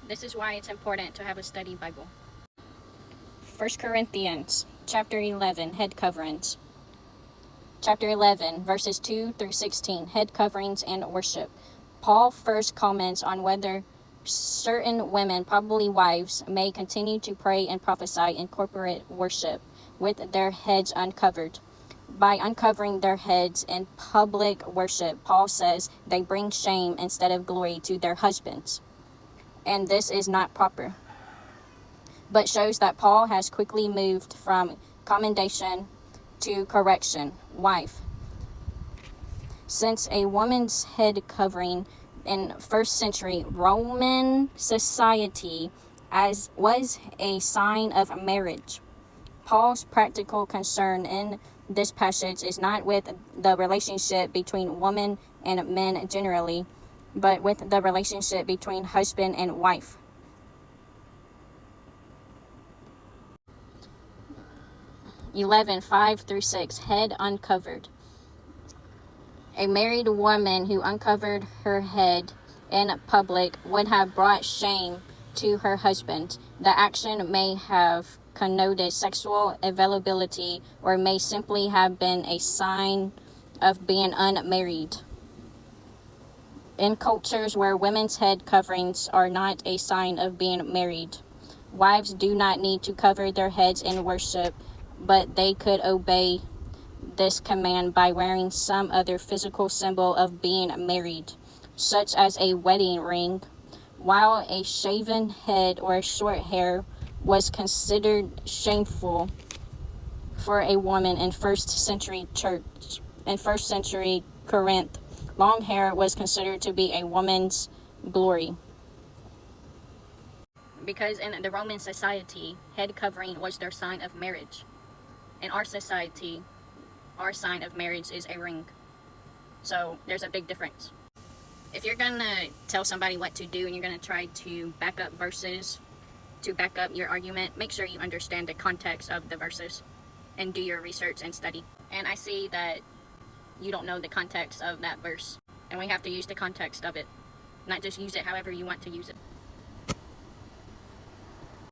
This is why it's important to have a study Bible. 1 Corinthians chapter 11, head coverings. Chapter 11, verses 2 through 16, head coverings and worship. Paul first comments on whether certain women, probably wives, may continue to pray and prophesy in corporate worship with their heads uncovered. By uncovering their heads in public worship, Paul says they bring shame instead of glory to their husbands. And this is not proper, but shows that Paul has quickly moved from commendation to correction. Wife. Since a woman's head covering in first century Roman society was a sign of marriage, Paul's practical concern in this passage is not with the relationship between women and men generally, but with the relationship between husband and wife. 11, 5 through 6, head uncovered. A married woman who uncovered her head in public would have brought shame to her husband. The action may have connoted sexual availability or may simply have been a sign of being unmarried. In cultures where women's head coverings are not a sign of being married, wives do not need to cover their heads in worship, but they could obey this command by wearing some other physical symbol of being married, such as a wedding ring. While a shaven head or short hair was considered shameful for a woman in first century Corinth, long hair was considered to be a woman's glory. Because in the Roman society, head covering was their sign of marriage. In our society, our sign of marriage is a ring. So there's a big difference. If you're going to tell somebody what to do and you're going to try to back up verses to back up your argument, make sure you understand the context of the verses and do your research and study. And I see that you don't know the context of that verse, and we have to use the context of it, not just use it however you want to use it.